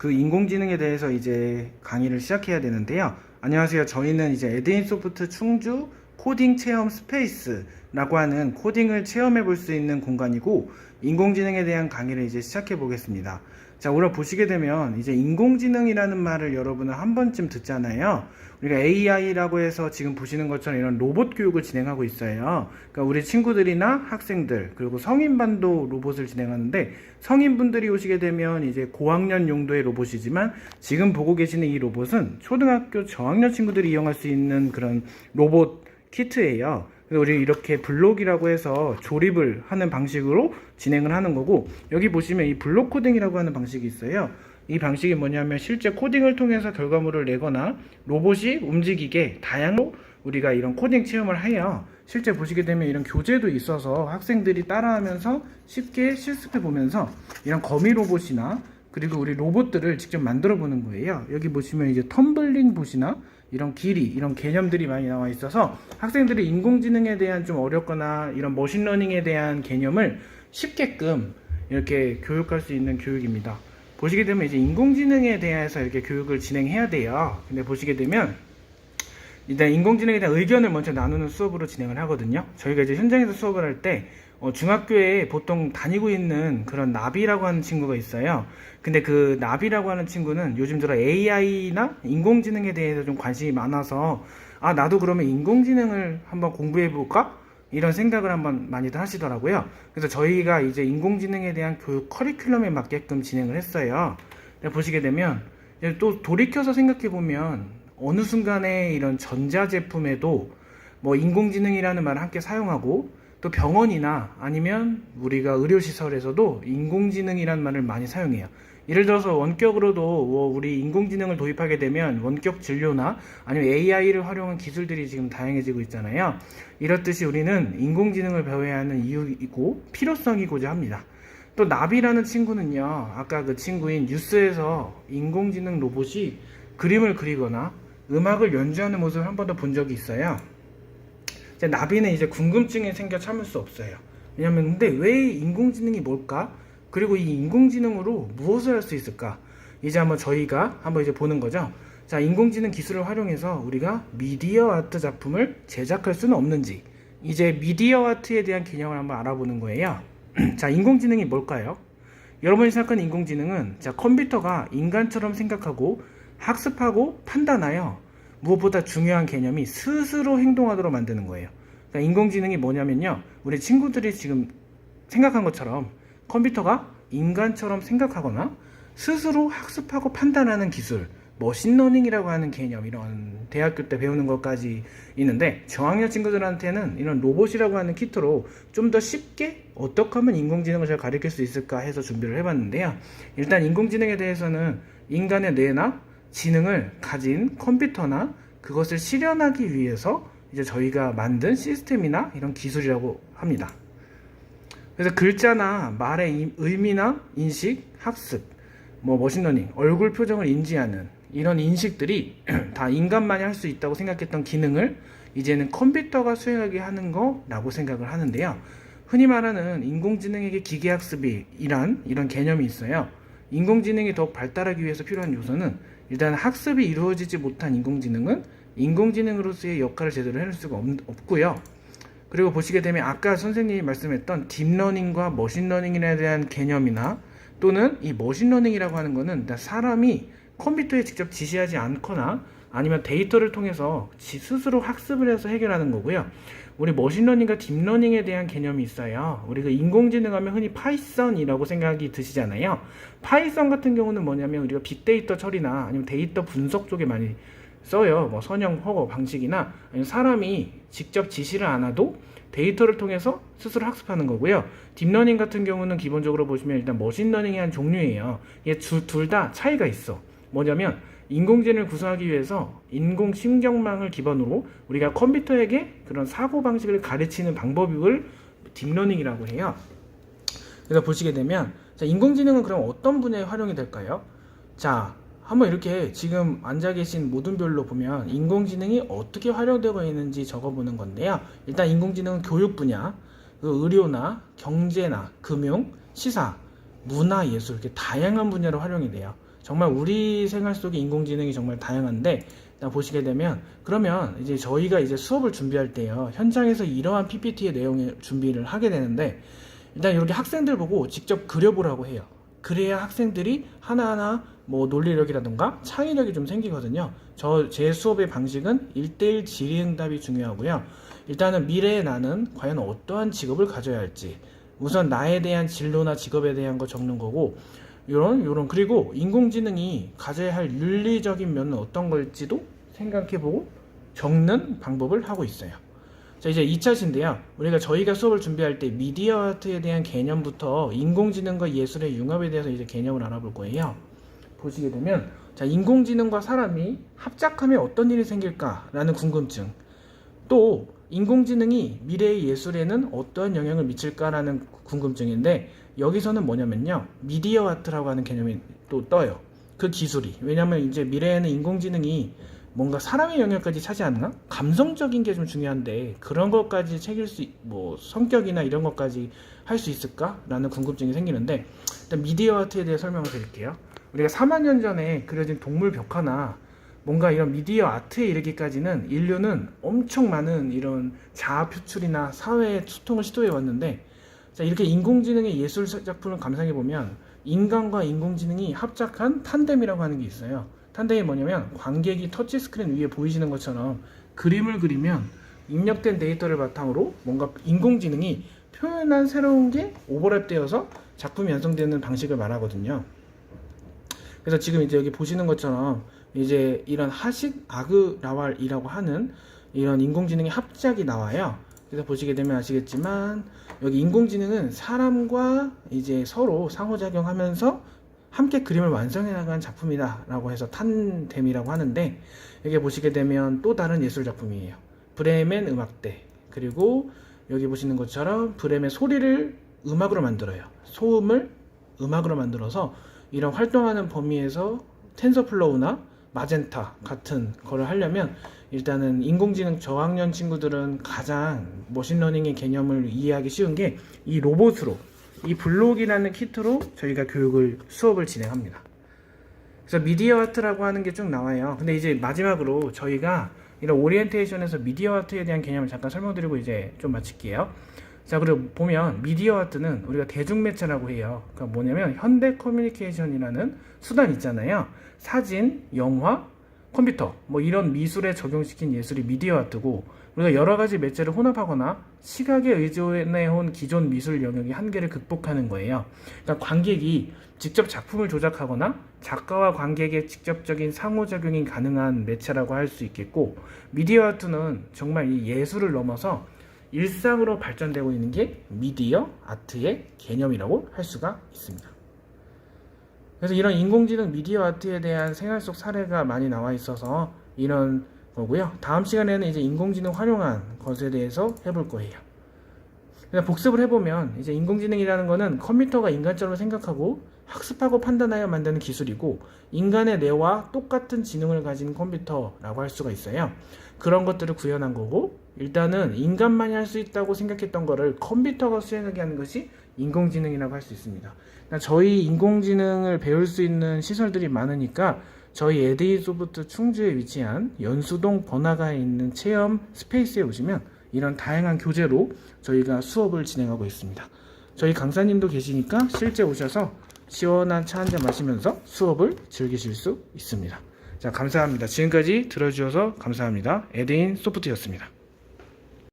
그 인공지능에 대해서 이제 강의를 시작해야 되는데요. 안녕하세요. 저희는 이제 에드인소프트 충주 코딩 체험 스페이스라고 하는 코딩을 체험해 볼 수 있는 공간이고, 인공지능에 대한 강의를 이제 시작해 보겠습니다. 자, 오늘 보시게 되면 이제 인공지능이라는 말을 여러분은 한 번쯤 듣잖아요. 우리가 AI라고 해서 지금 보시는 것처럼 이런 로봇 교육을 진행하고 있어요. 그러니까 우리 친구들이나 학생들, 그리고 성인반도 로봇을 진행하는데, 성인분들이 오시게 되면 이제 고학년 용도의 로봇이지만, 지금 보고 계시는 이 로봇은 초등학교 저학년 친구들이 이용할 수 있는 그런 로봇 키트예요. 그래서 우리 이렇게 블록이라고 해서 조립을 하는 방식으로 진행을 하는 거고, 여기 보시면 이 블록 코딩이라고 하는 방식이 있어요. 이 방식이 뭐냐면 실제 코딩을 통해서 결과물을 내거나 로봇이 움직이게 다양하게 우리가 이런 코딩 체험을 해요. 실제 보시게 되면 이런 교재도 있어서 학생들이 따라하면서 쉽게 실습해 보면서 이런 거미 로봇이나 그리고 우리 로봇들을 직접 만들어 보는 거예요. 여기 보시면 이제 텀블링 봇이나 이런 길이, 이런 개념들이 많이 나와 있어서 학생들이 인공지능에 대한 좀 어렵거나 이런 머신러닝에 대한 개념을 쉽게끔 이렇게 교육할 수 있는 교육입니다. 보시게 되면 이제 인공지능에 대해서 이렇게 교육을 진행해야 돼요. 근데 보시게 되면 일단 인공지능에 대한 의견을 먼저 나누는 수업으로 진행을 하거든요. 저희가 이제 현장에서 수업을 할 때 중학교에 보통 다니고 있는 그런 나비라고 하는 친구가 있어요. 근데 그 나비라고 하는 친구는 요즘 들어 AI나 인공지능에 대해서 좀 관심이 많아서, 아, 나도 그러면 인공지능을 한번 공부해 볼까? 이런 생각을 한번 많이들 하시더라고요. 그래서 저희가 이제 인공지능에 대한 교육 커리큘럼에 맞게끔 진행을 했어요. 보시게 되면 또 돌이켜서 생각해 보면 어느 순간에 이런 전자제품에도 뭐 인공지능이라는 말을 함께 사용하고, 또 병원이나 아니면 우리가 의료시설에서도 인공지능이라는 말을 많이 사용해요. 예를 들어서 원격으로도 우리 인공지능을 도입하게 되면 원격 진료나 아니면 AI를 활용한 기술들이 지금 다양해지고 있잖아요. 이렇듯이 우리는 인공지능을 배워야 하는 이유이고 필요성이고자 합니다. 또 나비라는 친구는요, 아까 그 친구인 뉴스에서 인공지능 로봇이 그림을 그리거나 음악을 연주하는 모습을 한 번도 본 적이 있어요. 나비는 이제 궁금증이 생겨 참을 수 없어요. 왜냐면 근데 왜 인공지능이 뭘까? 그리고 이 인공지능으로 무엇을 할 수 있을까? 이제 한번 저희가 한번 이제 보는 거죠. 자, 인공지능 기술을 활용해서 우리가 미디어 아트 작품을 제작할 수는 없는지, 이제 미디어 아트에 대한 개념을 한번 알아보는 거예요. 자, 인공지능이 뭘까요? 여러분이 생각하는 인공지능은, 자, 컴퓨터가 인간처럼 생각하고 학습하고 판단하여 무엇보다 중요한 개념이 스스로 행동하도록 만드는 거예요. 그러니까 인공지능이 뭐냐면요, 우리 친구들이 지금 생각한 것처럼 컴퓨터가 인간처럼 생각하거나 스스로 학습하고 판단하는 기술, 머신러닝이라고 하는 개념, 이런 대학교 때 배우는 것까지 있는데, 저학년 친구들한테는 이런 로봇이라고 하는 키트로 좀 더 쉽게 어떻게 하면 인공지능을 잘 가르칠 수 있을까 해서 준비를 해봤는데요. 일단 인공지능에 대해서는 인간의 뇌나 지능을 가진 컴퓨터나 그것을 실현하기 위해서 이제 저희가 만든 시스템이나 이런 기술이라고 합니다. 그래서 글자나 말의 의미나 인식, 학습, 머신러닝, 얼굴 표정을 인지하는 이런 인식들이 다 인간만이 할 수 있다고 생각했던 기능을 이제는 컴퓨터가 수행하게 하는 거라고 생각을 하는데요. 흔히 말하는 인공지능에게 기계학습이란 이런 개념이 있어요. 인공지능이 더욱 발달하기 위해서 필요한 요소는, 일단 학습이 이루어지지 못한 인공지능은 인공지능으로서의 역할을 제대로 해낼 수가 없고요. 그리고 보시게 되면 아까 선생님이 말씀했던 딥러닝과 머신러닝에 대한 개념이나, 또는 이 머신러닝이라고 하는 거는 사람이 컴퓨터에 직접 지시하지 않거나 아니면 데이터를 통해서 스스로 학습을 해서 해결하는 거고요. 우리 머신러닝과 딥러닝에 대한 개념이 있어요. 우리가 인공지능 하면 흔히 파이썬이라고 생각이 드시잖아요. 파이썬 같은 경우는 뭐냐면 우리가 빅데이터 처리나 아니면 데이터 분석 쪽에 많이 써요. 선형 허거 방식이나 아니면 사람이 직접 지시를 안 해도 데이터를 통해서 스스로 학습하는 거고요. 딥러닝 같은 경우는 기본적으로 보시면 일단 머신러닝의 한 종류예요. 이게 둘 다 차이가 있어. 뭐냐면 인공지능을 구성하기 위해서 인공신경망을 기반으로 우리가 컴퓨터에게 그런 사고방식을 가르치는 방법을 딥러닝이라고 해요. 그래서 보시게 되면, 자, 인공지능은 그럼 어떤 분야에 활용이 될까요? 자, 한번 이렇게 지금 앉아 계신 모든 별로 보면 인공지능이 어떻게 활용되고 있는지 적어보는 건데요. 일단 인공지능은 교육 분야, 의료나 경제나 금융, 시사, 문화, 예술, 이렇게 다양한 분야로 활용이 돼요. 정말 우리 생활 속에 인공지능이 정말 다양한데, 일단 보시게 되면, 그러면 이제 저희가 이제 수업을 준비할 때요, 현장에서 이러한 PPT의 내용을 준비를 하게 되는데, 일단 이렇게 학생들 보고 직접 그려보라고 해요. 그래야 학생들이 하나하나 뭐 논리력이라든가 창의력이 좀 생기거든요. 제 수업의 방식은 1대1 질의응답이 중요하고요. 일단은 미래의 나는 과연 어떠한 직업을 가져야 할지, 우선 나에 대한 진로나 직업에 대한 거 적는 거고, 요런 그리고 인공지능이 가져야 할 윤리적인 면은 어떤 걸지도 생각해보고 적는 방법을 하고 있어요. 자, 이제 2차시인데요. 저희가 수업을 준비할 때 미디어 아트에 대한 개념부터 인공지능과 예술의 융합에 대해서 이제 개념을 알아볼 거예요. 보시게 되면, 자, 인공지능과 사람이 합작하면 어떤 일이 생길까라는 궁금증, 또 인공지능이 미래의 예술에는 어떠한 영향을 미칠까라는 궁금증인데, 여기서는 뭐냐면요, 미디어 아트라고 하는 개념이 또 떠요. 그 기술이. 왜냐면 이제 미래에는 인공지능이 뭔가 사람의 영역까지 차지하는가? 감성적인 게 좀 중요한데 그런 것까지 챙길 뭐 성격이나 이런 것까지 할 수 있을까라는 궁금증이 생기는데, 일단 미디어 아트에 대해 설명을 드릴게요. 우리가 4만 년 전에 그려진 동물 벽화나 뭔가 이런 미디어 아트에 이르기까지는 인류는 엄청 많은 이런 자아 표출이나 사회의 소통을 시도해 왔는데, 자, 이렇게 인공지능의 예술 작품을 감상해 보면 인간과 인공지능이 합작한 탄뎀이라고 하는 게 있어요. 탄뎀이 뭐냐면, 관객이 터치스크린 위에 보이시는 것처럼 그림을 그리면 입력된 데이터를 바탕으로 뭔가 인공지능이 표현한 새로운 게 오버랩되어서 작품이 완성되는 방식을 말하거든요. 그래서 지금 이제 여기 보시는 것처럼 이제 이런 하식 아그라왈이라고 하는 이런 인공지능의 합작이 나와요. 그래서 보시게 되면 아시겠지만, 여기 인공지능은 사람과 이제 서로 상호작용하면서 함께 그림을 완성해 나간 작품이다 라고 해서 탄뎀이라고 하는데, 여기 보시게 되면 또 다른 예술 작품이에요. 브레멘 음악대, 그리고 여기 보시는 것처럼 브레멘 소리를 음악으로 만들어요. 소음을 음악으로 만들어서 이런 활동하는 범위에서 텐서플로우나 마젠타 같은 거를 하려면, 일단은 인공지능 저학년 친구들은 가장 머신러닝의 개념을 이해하기 쉬운 게 이 로봇으로, 이 블록이라는 키트로 저희가 수업을 진행합니다. 그래서 미디어 아트라고 하는 게 쭉 나와요. 근데 이제 마지막으로 저희가 이런 오리엔테이션에서 미디어 아트에 대한 개념을 잠깐 설명드리고 이제 좀 마칠게요. 자, 그리고 보면 미디어 아트는 우리가 대중매체라고 해요. 그러니까 뭐냐면 현대 커뮤니케이션이라는 수단 있잖아요. 사진, 영화, 컴퓨터, 뭐 이런 미술에 적용시킨 예술이 미디어 아트고, 우리가 여러 가지 매체를 혼합하거나 시각에 의존해온 기존 미술 영역의 한계를 극복하는 거예요. 그러니까 관객이 직접 작품을 조작하거나 작가와 관객의 직접적인 상호작용이 가능한 매체라고 할 수 있겠고, 미디어 아트는 정말 이 예술을 넘어서 일상으로 발전되고 있는 게 미디어 아트의 개념이라고 할 수가 있습니다. 그래서 이런 인공지능 미디어 아트에 대한 생활 속 사례가 많이 나와 있어서 이런 거고요. 다음 시간에는 이제 인공지능 활용한 것에 대해서 해볼 거예요. 그냥 복습을 해보면, 이제 인공지능이라는 거는 컴퓨터가 인간처럼 생각하고 학습하고 판단하여 만드는 기술이고, 인간의 뇌와 똑같은 지능을 가진 컴퓨터라고 할 수가 있어요. 그런 것들을 구현한 거고, 일단은 인간만이 할 수 있다고 생각했던 거를 컴퓨터가 수행하게 하는 것이 인공지능이라고 할 수 있습니다. 그러니까 저희 인공지능을 배울 수 있는 시설들이 많으니까 저희 에드인소프트 충주에 위치한 연수동 번화가에 있는 체험 스페이스에 오시면 이런 다양한 교재로 저희가 수업을 진행하고 있습니다. 저희 강사님도 계시니까 실제 오셔서 시원한 차 한잔 마시면서 수업을 즐기실 수 있습니다. 자, 감사합니다. 지금까지 들어주셔서 감사합니다. 에드인소프트였습니다.